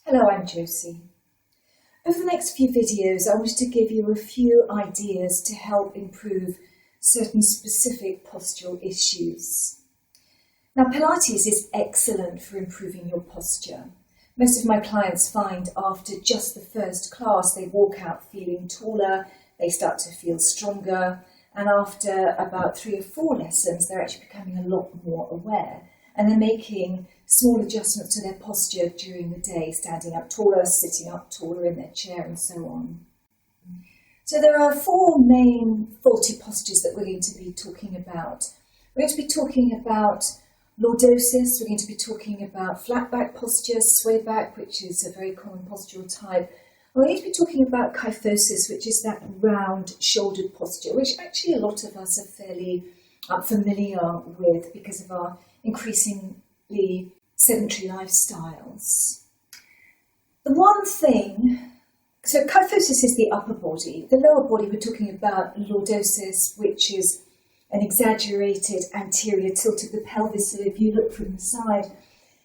Hello, I'm Josie. Over the next few videos, I wanted to give you a few ideas to help improve certain specific postural issues. Now, Pilates is excellent for improving your posture. Most of my clients find after just the first class, they walk out feeling taller, they start to feel stronger, and after about 3 or 4 lessons, they're actually becoming a lot more aware. And they're making small adjustments to their posture during the day, standing up taller, sitting up taller in their chair, and so on. So there are 4 main faulty postures that we're going to be talking about. We're going to be talking about lordosis, we're going to be talking about flat back posture, sway back, which is a very common postural type. We're going to be talking about kyphosis, which is that round shouldered posture, which actually a lot of us are fairly familiar with because of our increasingly sedentary lifestyles. The one thing, so kyphosis is the upper body. The lower body, we're talking about lordosis, which is an exaggerated anterior tilt of the pelvis. So if you look from the side,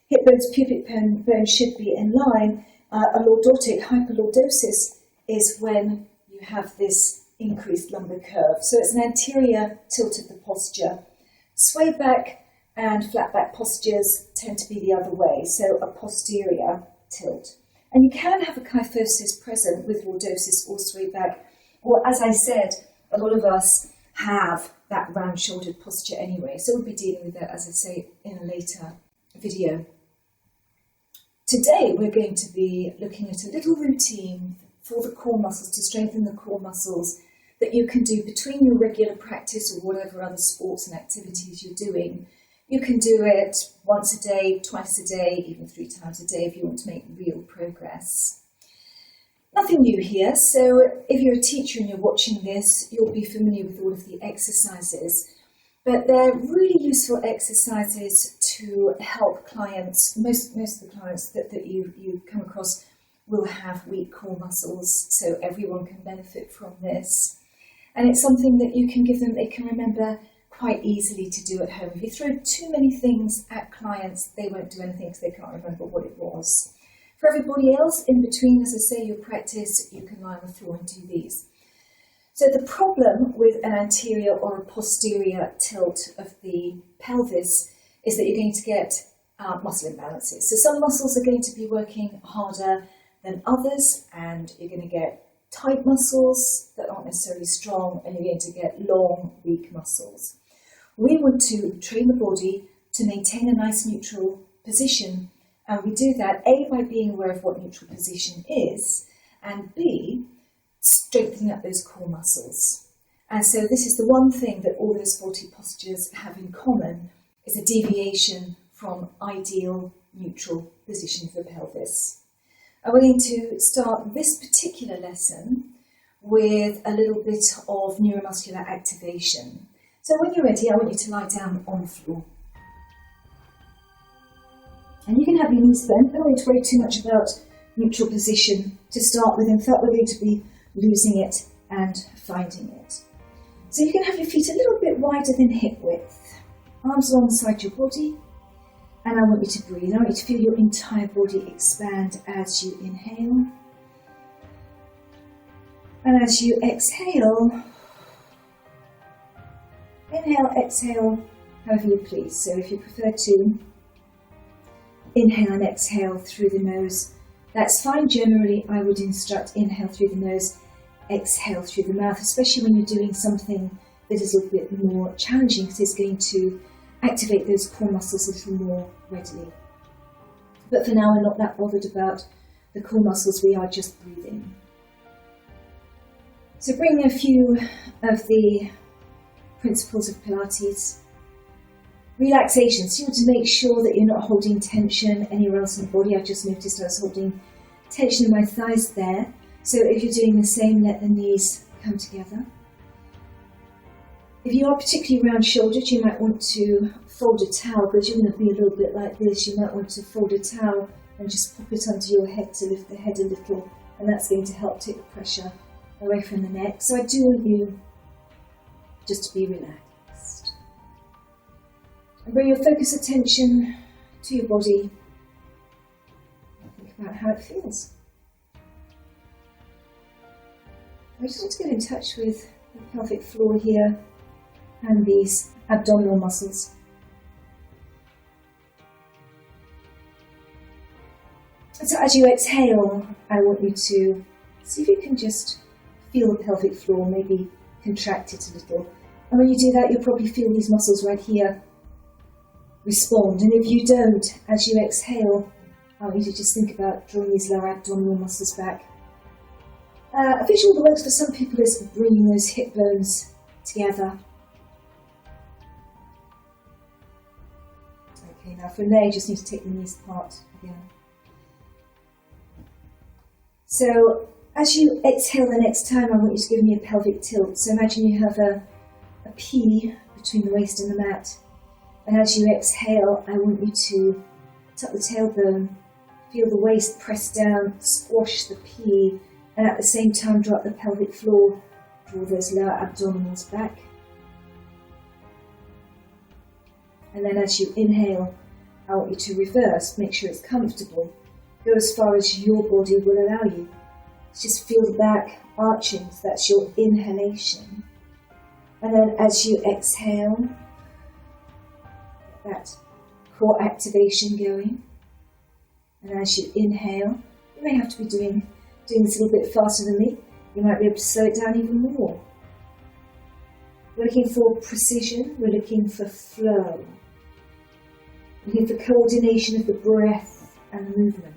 hip bones, pubic bone should be in line. A lordotic hyperlordosis is when you have this increased lumbar curve. So it's an anterior tilt of the posture. Sway back and flat back postures tend to be the other way, so a posterior tilt. And you can have a kyphosis present with lordosis or sway back, or as I said, a lot of us have that round-shouldered posture anyway, so we'll be dealing with that, as I say, in a later video. Today we're going to be looking at a little routine for the core muscles, to strengthen the core muscles, that you can do between your regular practice or whatever other sports and activities you're doing. You can do it once a day, twice a day, even 3 times a day if you want to make real progress. Nothing new here, so if you're a teacher and you're watching this, you'll be familiar with all of the exercises. But they're really useful exercises to help clients. Most of the clients that you come across will have weak core muscles, so everyone can benefit from this. And it's something that you can give them, they can remember quite easily to do at home. If you throw too many things at clients, they won't do anything because they can't remember what it was. For everybody else, in between, as I say, your practice, you can lie on the floor and do these. So the problem with an anterior or a posterior tilt of the pelvis is that you're going to get muscle imbalances. So some muscles are going to be working harder than others, and you're going to get tight muscles that aren't necessarily strong, and you're going to get long, weak muscles. We want to train the body to maintain a nice neutral position, and we do that A, by being aware of what neutral position is, and B, strengthening up those core muscles. And so this is the one thing that all those faulty postures have in common, is a deviation from ideal neutral position for the pelvis. And we're going to start this particular lesson with a little bit of neuromuscular activation. So when you're ready, I want you to lie down on the floor. And you can have your knees bent. Don't need to worry too much about neutral position to start with. In fact, we're going to be losing it and finding it. So you can have your feet a little bit wider than hip width. Arms alongside your body. And I want you to breathe. I want you to feel your entire body expand as you inhale. And as you exhale, inhale, exhale, however you please. So if you prefer to inhale and exhale through the nose, that's fine. Generally, I would instruct inhale through the nose, exhale through the mouth, especially when you're doing something that is a little bit more challenging, because it's going to activate those core muscles a little more readily. But for now, I'm not that bothered about the core muscles, we are just breathing. So bring a few of the principles of Pilates. Relaxation, so you want to make sure that you're not holding tension anywhere else in the body. I just noticed I was holding tension in my thighs there. So if you're doing the same, let the knees come together. If you are particularly round-shouldered, you might want to fold a towel, but you're going to be a little bit like this. You might want to fold a towel and just pop it under your head to lift the head a little, and that's going to help take the pressure away from the neck. So I do want you just to be relaxed. And bring your focus attention to your body. Think about how it feels. I just want to get in touch with the pelvic floor here and these abdominal muscles. So as you exhale, I want you to see if you can just feel the pelvic floor, maybe contract it a little. And when you do that, you'll probably feel these muscles right here respond. And if you don't, as you exhale, I want you to just think about drawing these lower abdominal muscles back. A visual that works for some people is bringing those hip bones together. Okay, now from there you just need to take the knees apart again. So as you exhale the next time, I want you to give me a pelvic tilt. So imagine you have a P between the waist and the mat. And as you exhale, I want you to tuck the tailbone, feel the waist press down, squash the P, and at the same time drop the pelvic floor, draw those lower abdominals back. And then as you inhale, I want you to reverse, make sure it's comfortable. Go as far as your body will allow you. Just feel the back arching, so that's your inhalation. And then as you exhale, get that core activation going. And as you inhale, you may have to be doing this a little bit faster than me. You might be able to slow it down even more. We're looking for precision, we're looking for flow. We're looking for coordination of the breath and the movement.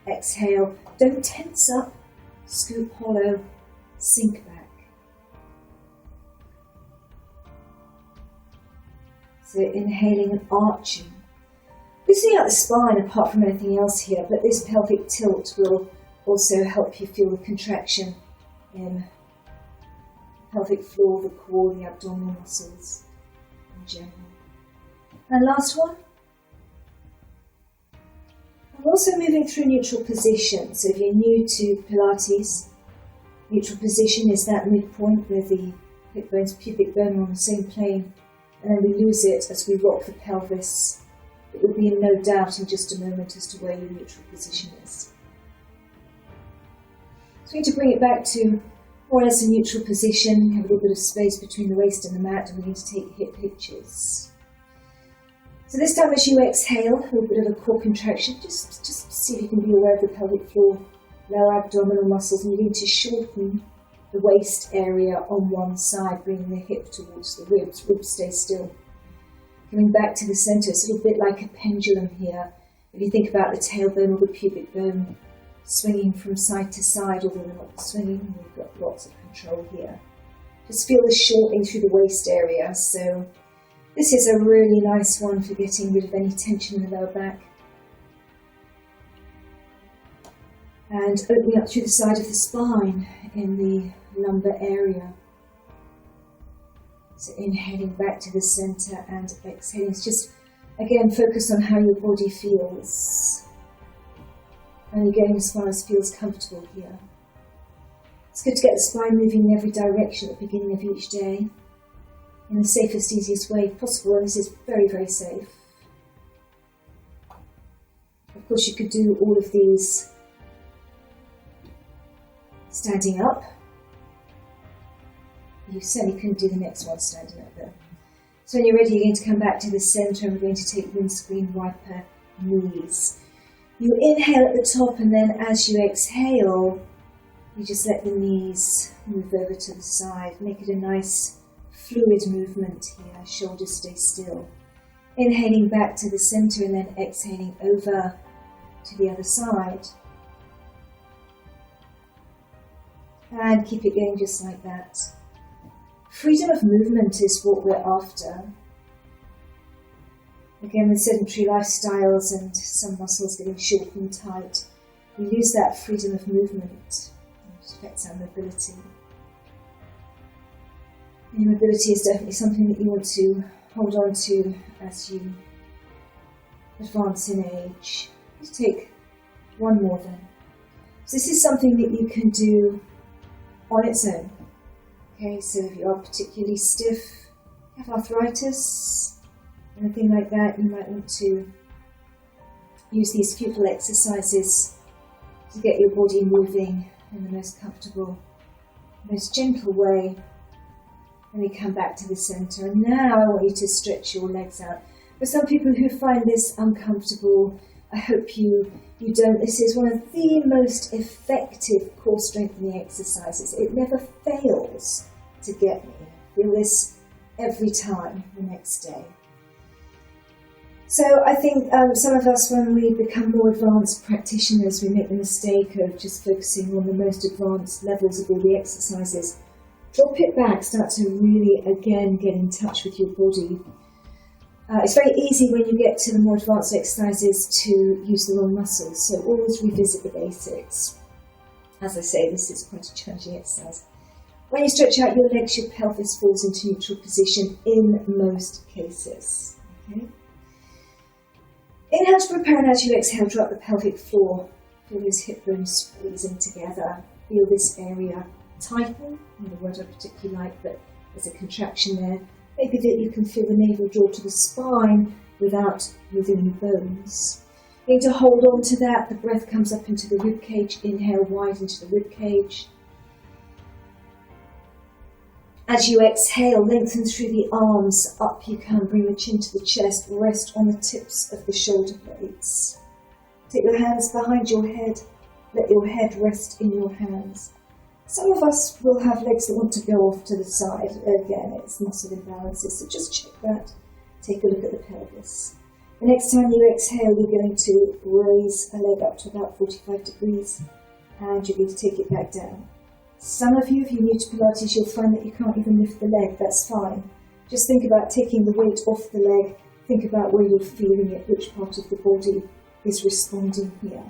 Exhale, don't tense up, scoop hollow, sink back. So inhaling and arching. Loosening out the spine apart from anything else here, but this pelvic tilt will also help you feel the contraction in the pelvic floor, the core, the abdominal muscles in general. And last one. I'm also moving through neutral position. So if you're new to Pilates, neutral position is that midpoint where the hip bones, pubic bone are on the same plane, and then we lose it as we rock the pelvis. It will be in no doubt in just a moment as to where your neutral position is. So we need to bring it back to more or less a neutral position, have a little bit of space between the waist and the mat, and we need to take hip hitches. So this time as you exhale, a little bit of a core contraction, just see if you can be aware of the pelvic floor, lower abdominal muscles, and you need to shorten the waist area on one side, bringing the hip towards the ribs, ribs stay still. Coming back to the centre, it's a little bit like a pendulum here. If you think about the tailbone or the pubic bone swinging from side to side, although they're not swinging, we've got lots of control here. Just feel the shortening through the waist area. So this is a really nice one for getting rid of any tension in the lower back. And opening up through the side of the spine in the lumbar area. So inhaling back to the centre and exhaling. It's just, again, focus on how your body feels. And you're going as far as feels comfortable here. It's good to get the spine moving in every direction at the beginning of each day, in the safest, easiest way possible, and this is very, very safe. Of course, you could do all of these standing up. You certainly couldn't do the next one standing up though. So when you're ready, you're going to come back to the centre, and we're going to take windscreen wiper knees. You inhale at the top, and then as you exhale, you just let the knees move over to the side. Make it a nice fluid movement here. Shoulders stay still. Inhaling back to the centre, and then exhaling over to the other side. And keep it going just like that. Freedom of movement is what we're after. Again, with sedentary lifestyles and some muscles getting short and tight, we lose that freedom of movement. It affects our mobility. And mobility is definitely something that you want to hold on to as you advance in age. Let's take one more then. So this is something that you can do on its own. Okay, so if you are particularly stiff, have arthritis, anything like that, you might want to use these few little exercises to get your body moving in the most comfortable, most gentle way. And we come back to the centre. And now I want you to stretch your legs out. For some people who find this uncomfortable, I hope you don't. This is one of the most effective core strengthening exercises. It never fails to get me. Feel this every time the next day. So I think some of us, when we become more advanced practitioners, we make the mistake of just focusing on the most advanced levels of all the exercises. Drop it back, start to really, again, get in touch with your body. It's very easy when you get to the more advanced exercises to use the wrong muscles, so always revisit the basics. As I say, this is quite a challenging exercise. When you stretch out your legs, your pelvis falls into neutral position in most cases. Okay? Inhale to prepare, and as you exhale, drop the pelvic floor. Feel those hip bones squeezing together. Feel this area tighten, not a word I particularly like, but there's a contraction there. Maybe that you can feel the navel draw to the spine without moving the bones. You need to hold on to that. The breath comes up into the rib cage. Inhale wide into the rib cage. As you exhale, lengthen through the arms. Up you come. Bring the chin to the chest. Rest on the tips of the shoulder blades. Take your hands behind your head. Let your head rest in your hands. Some of us will have legs that want to go off to the side. Again, it's muscle imbalances, so just check that. Take a look at the pelvis. The next time you exhale, you're going to raise a leg up to about 45 degrees, and you're going to take it back down. Some of you, if you're new to Pilates, you'll find that you can't even lift the leg. That's fine. Just think about taking the weight off the leg. Think about where you're feeling it, which part of the body is responding here.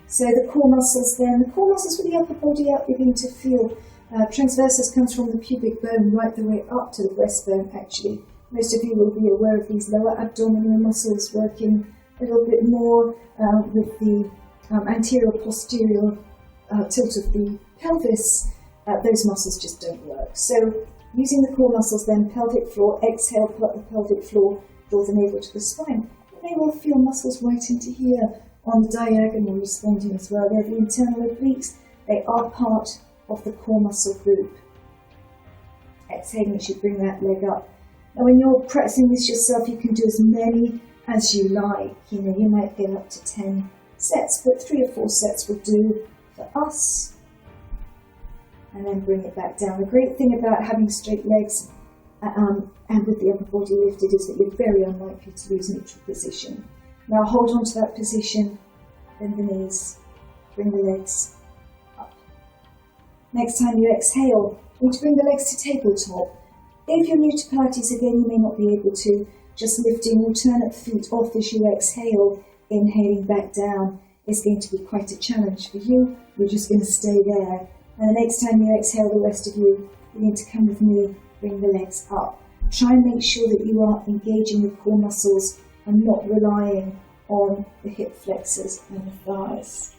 So the core muscles then, the core muscles with the upper body up, you're going to feel transversus comes from the pubic bone right the way up to the breastbone actually. Most of you will be aware of these lower abdominal muscles working a little bit more with the anterior posterior tilt of the pelvis. Those muscles just don't work. So using the core muscles then, pelvic floor, exhale, put the pelvic floor, draw the navel to the spine. You may well feel muscles right into here, on the diagonal responding as well. They're the internal obliques. They are part of the core muscle group. Exhaling, you should bring that leg up. Now when you're practicing this yourself, you can do as many as you like. You know, you might get up to 10 sets, but 3 or 4 sets will do for us. And then bring it back down. The great thing about having straight legs and with the upper body lifted is that you're very unlikely to lose neutral position. Now hold on to that position, bend the knees, bring the legs up. Next time you exhale, you need to bring the legs to tabletop. If you're new to Pilates, again, you may not be able to. Just lifting alternate feet off as you exhale, inhaling back down is going to be quite a challenge for you. You're just going to stay there. And the next time you exhale, the rest of you, you need to come with me, bring the legs up. Try and make sure that you are engaging the core muscles and not relying on the hip flexors and the thighs.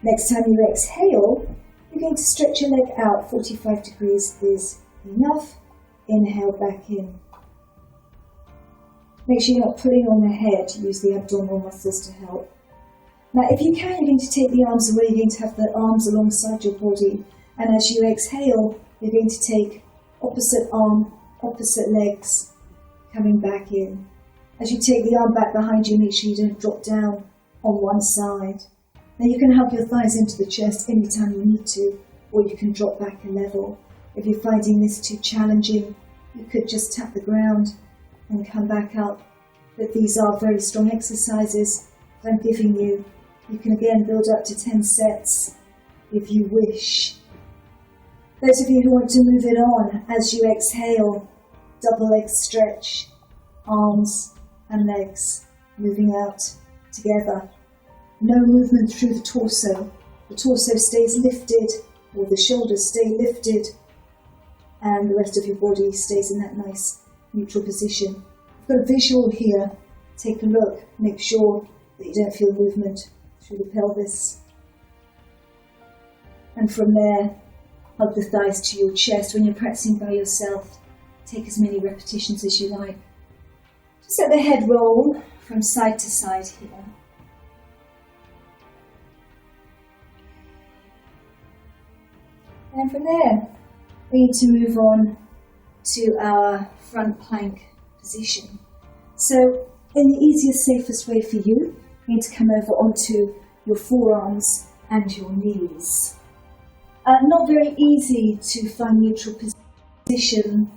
Next time you exhale, you're going to stretch your leg out. 45 degrees is enough. Inhale back in. Make sure you're not pulling on the head. Use the abdominal muscles to help. Now, if you can, you're going to take the arms away. You're going to have the arms alongside your body. And as you exhale, you're going to take opposite arm, opposite legs, coming back in. As you take the arm back behind you, make sure you don't drop down on one side. Now you can hug your thighs into the chest anytime you need to, or you can drop back a level. If you're finding this too challenging, you could just tap the ground and come back up. But these are very strong exercises that I'm giving you. You can again build up to 10 sets if you wish. Those of you who want to move it on, as you exhale, double leg stretch, arms and legs moving out together. No movement through the torso. The torso stays lifted, or the shoulders stay lifted, and the rest of your body stays in that nice neutral position. I've got a visual here. Take a look. Make sure that you don't feel movement through the pelvis. And from there, hug the thighs to your chest. When you're practicing by yourself, take as many repetitions as you like. Just let the head roll from side to side here. And from there, we need to move on to our front plank position. So, in the easiest, safest way for you, you need to come over onto your forearms and your knees. Not very easy to find neutral position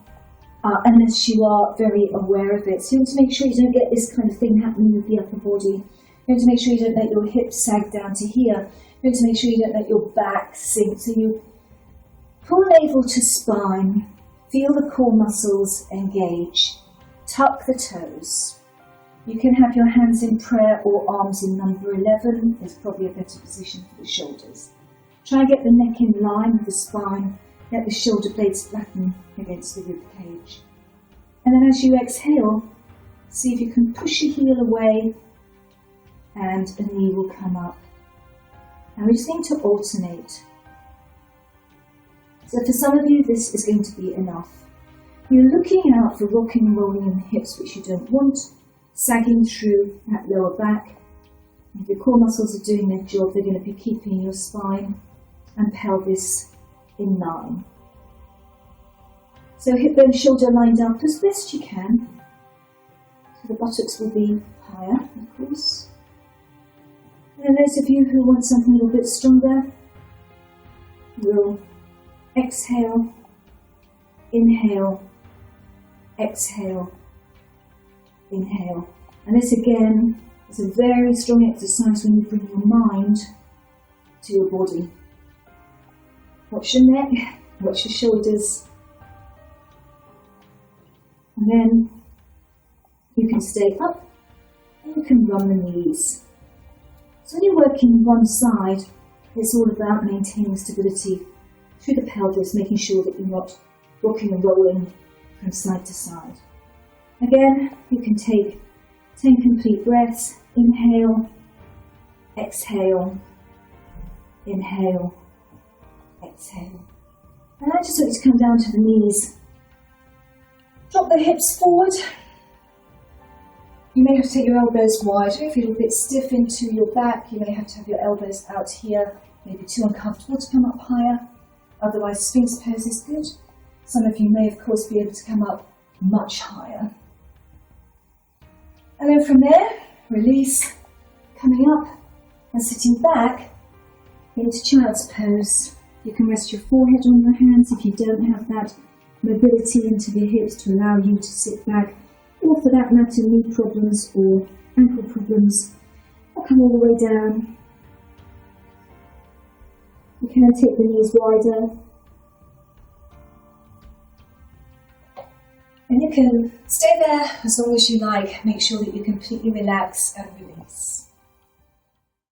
unless you are very aware of it. So you want to make sure you don't get this kind of thing happening with the upper body. You want to make sure you don't let your hips sag down to here. You want to make sure you don't let your back sink. So you pull navel to spine, feel the core muscles engage, tuck the toes. You can have your hands in prayer or arms in number 11. It's probably a better position for the shoulders. Try and get the neck in line with the spine. Let the shoulder blades flatten against the rib cage. And then as you exhale, see if you can push your heel away and a knee will come up. And we just need to alternate. So for some of you, this is going to be enough. You're looking out for rocking and rolling in the hips, which you don't want, sagging through that lower back. If your core muscles are doing their job, they're going to be keeping your spine and pelvis in line. So hip bone shoulder lined up as best you can. So the buttocks will be higher, of course. And then those of you who want something a little bit stronger, will exhale, inhale, exhale, inhale. And this again is a very strong exercise when you bring your mind to your body. Watch your neck, watch your shoulders. And then you can stay up and you can run the knees. So when you're working one side, it's all about maintaining stability through the pelvis, making sure that you're not rocking and rolling from side to side. Again, you can take 10 complete breaths. Inhale, exhale, inhale, exhale. And I just want you to come down to the knees. Drop the hips forward. You may have to take your elbows wider if you're a little bit stiff into your back. You may have to have your elbows out here, maybe too uncomfortable to come up higher. Otherwise, Sphinx pose is good. Some of you may, of course, be able to come up much higher. And then from there, release, coming up and sitting back into child's pose. You can rest your forehead on your hands if you don't have that mobility into the hips to allow you to sit back, or for that matter, knee problems or ankle problems. Or come all the way down. You can take the knees wider. And you can stay there as long as you like. Make sure that you completely relax and release.